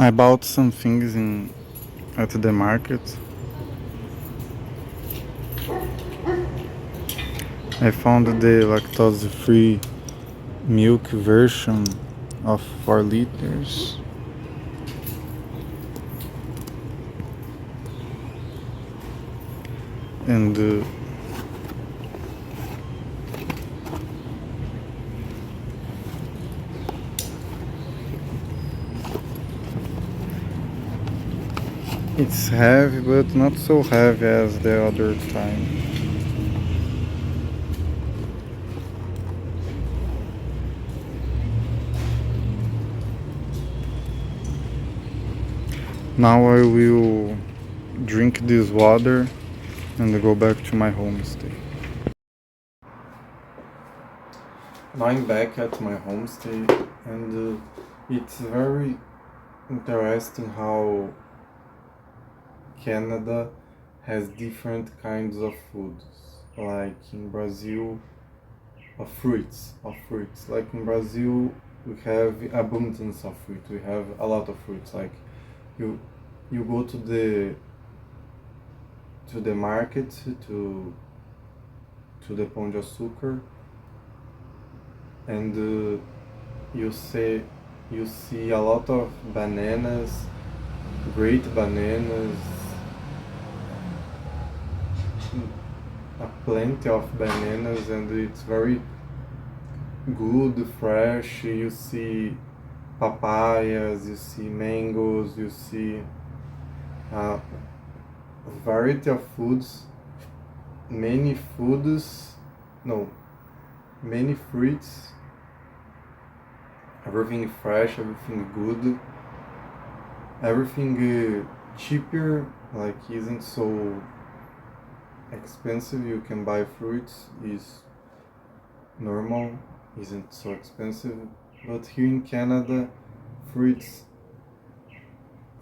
I bought some things at the market. I found the lactose-free milk version of 4 liters. And it's heavy, but not so heavy as the other time. Now I will drink this water and go back to my homestay. Now I'm back at my homestay, and it's very interesting how Canada has different kinds of foods. Like in Brazil, of fruits. Like in Brazil, we have abundance of fruit. We have a lot of fruits. Like you, you go to the market to the Pão de Açúcar, and you see a lot of bananas, great bananas, a plenty of bananas, and it's very good, fresh. You see papayas, you see mangoes, you see a variety of foods, many foods, no, many fruits, everything fresh, everything good, everything cheaper, like isn't so expensive. You can buy fruits, is normal, isn't so expensive. But here in Canada, fruits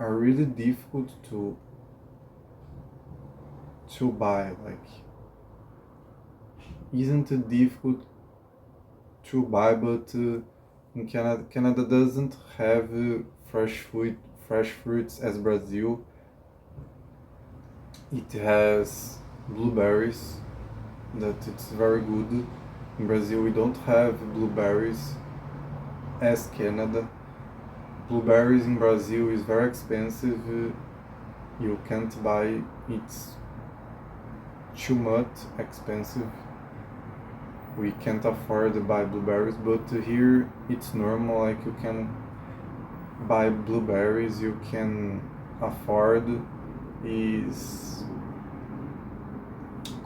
are really difficult to buy. Like, isn't it difficult to buy, but in Canada doesn't have fresh fruits as Brazil. It has blueberries that it's very good. In Brazil we don't have blueberries as Canada. Blueberries in Brazil is very expensive. You can't buy, it's too much expensive. We can't afford to buy blueberries, but here it's normal, like you can buy blueberries, you can afford, is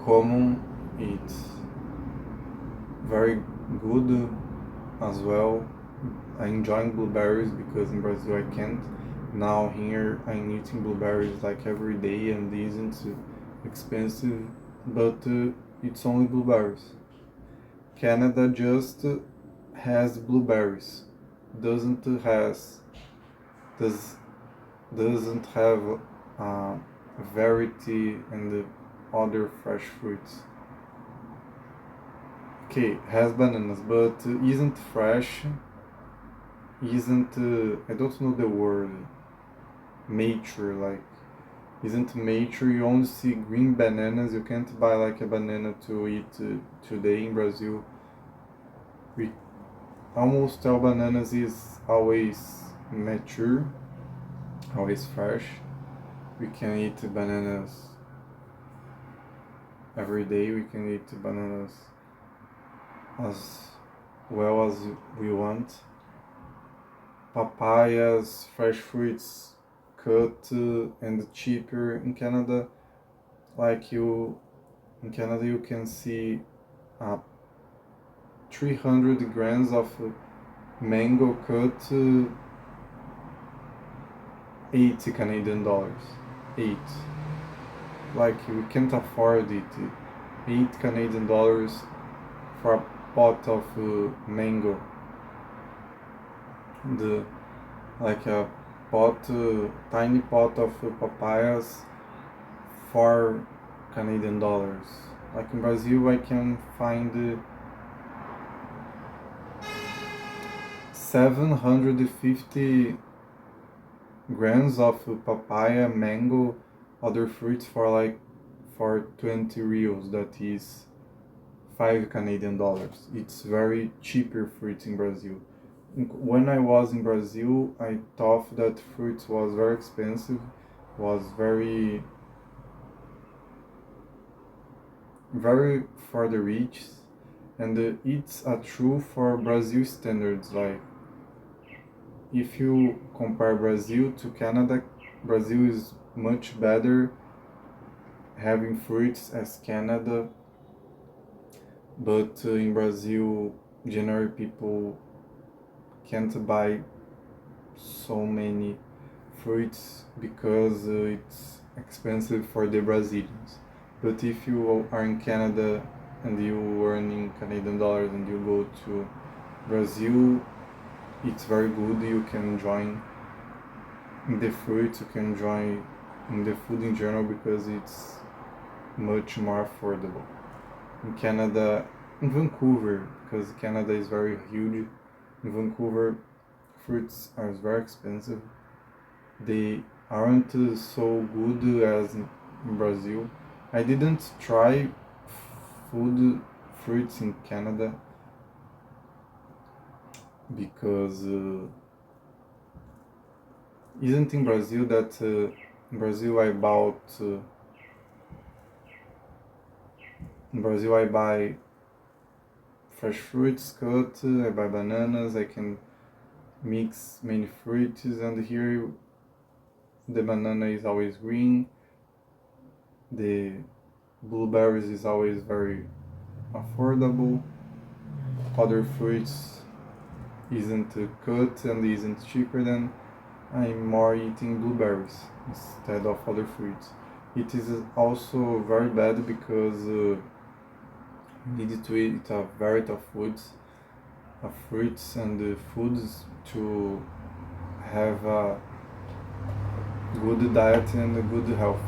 common, it's very good as well. I enjoy blueberries because in Brazil I can't. Now here I'm eating blueberries like every day, and it isn't expensive, but it's only blueberries. Canada just has blueberries, doesn't has does doesn't have variety and the other fresh fruits. Okay, has bananas, but isn't fresh. Isn't I don't know the word. Mature, like isn't mature. You only see green bananas. You can't buy like a banana to eat today in Brazil. We almost all bananas is always mature, always fresh. We can eat bananas every day. We can eat bananas as well as we want. Papayas, fresh fruits, cut and cheaper in Canada. Like in Canada, you can see 300 grams of mango cut, 80 Canadian dollars. 8. Like we can't afford it. 8 Canadian dollars for a pot of mango. The like a tiny pot of papayas, 4 Canadian dollars. Like in Brazil, I can find 750 grams of papaya, mango, other fruits for 20 reals, that is 5 Canadian dollars. It's very cheaper fruits in Brazil. When I was in Brazil, I thought that fruits was very expensive, was very for the rich, and it's a true for Brazil standards. Like if you compare Brazil to Canada, Brazil is much better having fruits as Canada, but in Brazil, generally people can't buy so many fruits because it's expensive for the Brazilians. But if you are in Canada and you earn in Canadian dollars and you go to Brazil, it's very good. You can join in the fruits, you can join in the food in general because it's much more affordable. In Canada, in Vancouver, because Canada is very huge, in Vancouver, fruits are very expensive. They aren't so good as in Brazil. I didn't try food fruits in Canada because isn't in Brazil that in Brazil I bought in Brazil I buy fresh fruits cut, I buy bananas, I can mix many fruits, and here the banana is always green, the blueberries is always very affordable, other fruits isn't cut and isn't cheaper, than I'm more eating blueberries instead of other fruits. It is also very bad because you need to eat a variety of fruits and foods to have a good diet and a good health.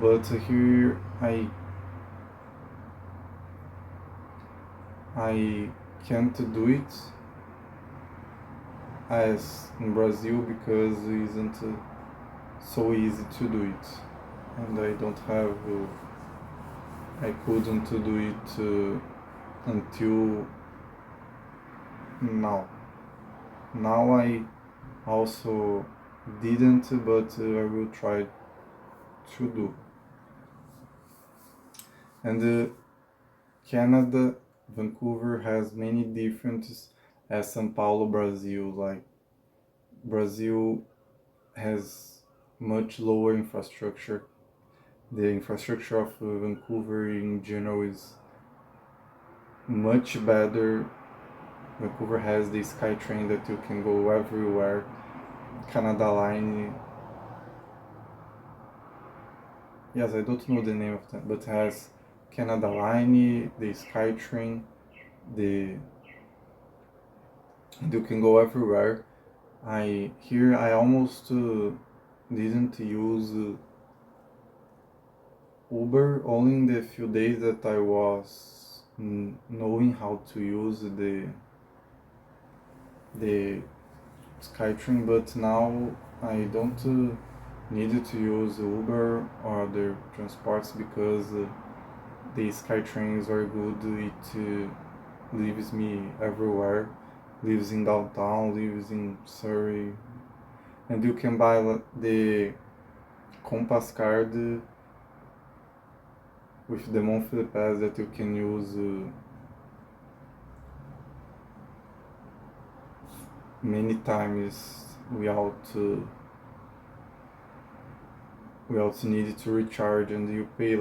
But here I can't do it as in Brazil because it isn't so easy to do it, and I don't have I couldn't do it until now. Now I also didn't, but I will try to do. And Canada, Vancouver has many differences as São Paulo, Brazil. Like Brazil has much lower infrastructure. The infrastructure of Vancouver in general is much better. Vancouver has the SkyTrain that you can go everywhere. Canada Line, yes, I don't know the name of that, but has Canada Line, the SkyTrain, the you can go everywhere. I almost didn't use Uber, only in the few days that I was knowing how to use the SkyTrain, but now I don't need to use Uber or other transports because the SkyTrain is very good. It leaves me everywhere, lives in downtown, lives in Surrey, and you can buy the Compass card with the monthly pass that you can use many times without need to recharge, and you pay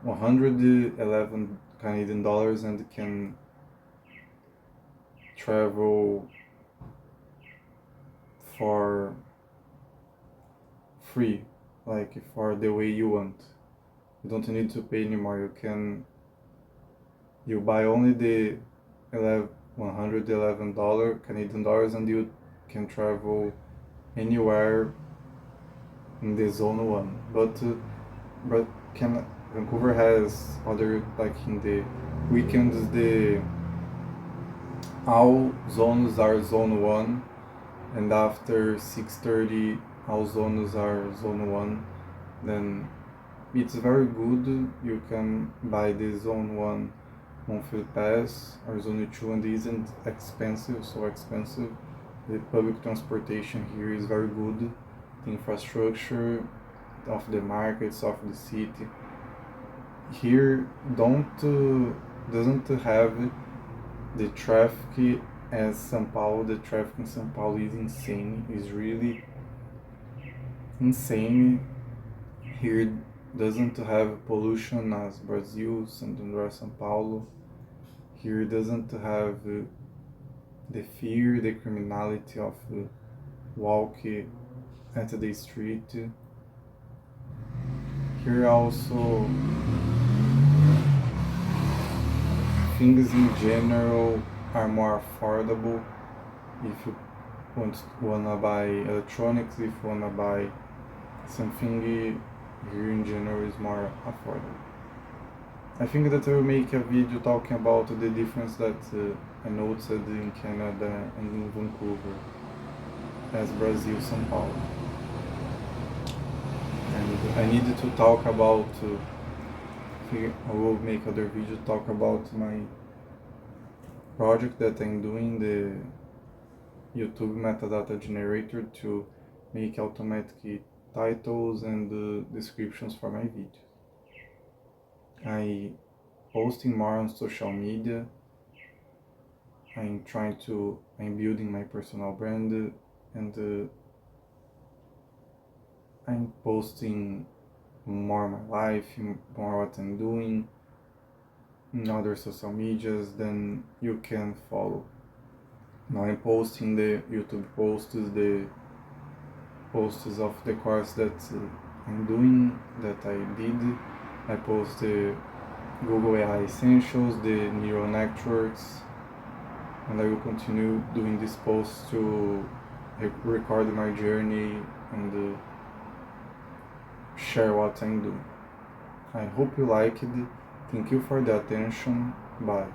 111 Canadian dollars and can travel for free, like for the way you want. You don't need to pay anymore. You buy only the 111 Canadian dollars, and you can travel anywhere in the zone one. But can Vancouver has other, like in the weekends, the all zones are zone 1, and after 6:30 all zones are zone 1. Then it's very good. You can buy the zone 1 monthly pass or zone 2, and it isn't expensive, so expensive. The public transportation here is very good. The infrastructure of the markets of the city here doesn't have the traffic as São Paulo. The traffic in São Paulo is insane. Is really insane. Here doesn't have pollution as Brazil, Santo André, São Paulo. Here doesn't have the fear, the criminality of walking at the street. Here also things in general are more affordable. If you wanna buy electronics, if you wanna buy something, here in general is more affordable. I think that I will make a video talking about the difference that I noticed in Canada and in Vancouver as Brazil, São Paulo. And I needed to talk about, I will make other video talk about my project that I'm doing, the YouTube metadata generator to make automatic titles and descriptions for my videos. I'm posting more on social media. I'm building my personal brand, and I'm posting more my life, more what I'm doing in other social medias, then you can follow. Now I'm posting the YouTube posts, the posts of the course that I'm doing, that I did. I post the Google AI Essentials, the neural networks, and I will continue doing these posts to record my journey and share what I'm doing. I hope you liked it. Thank you for the attention. Bye.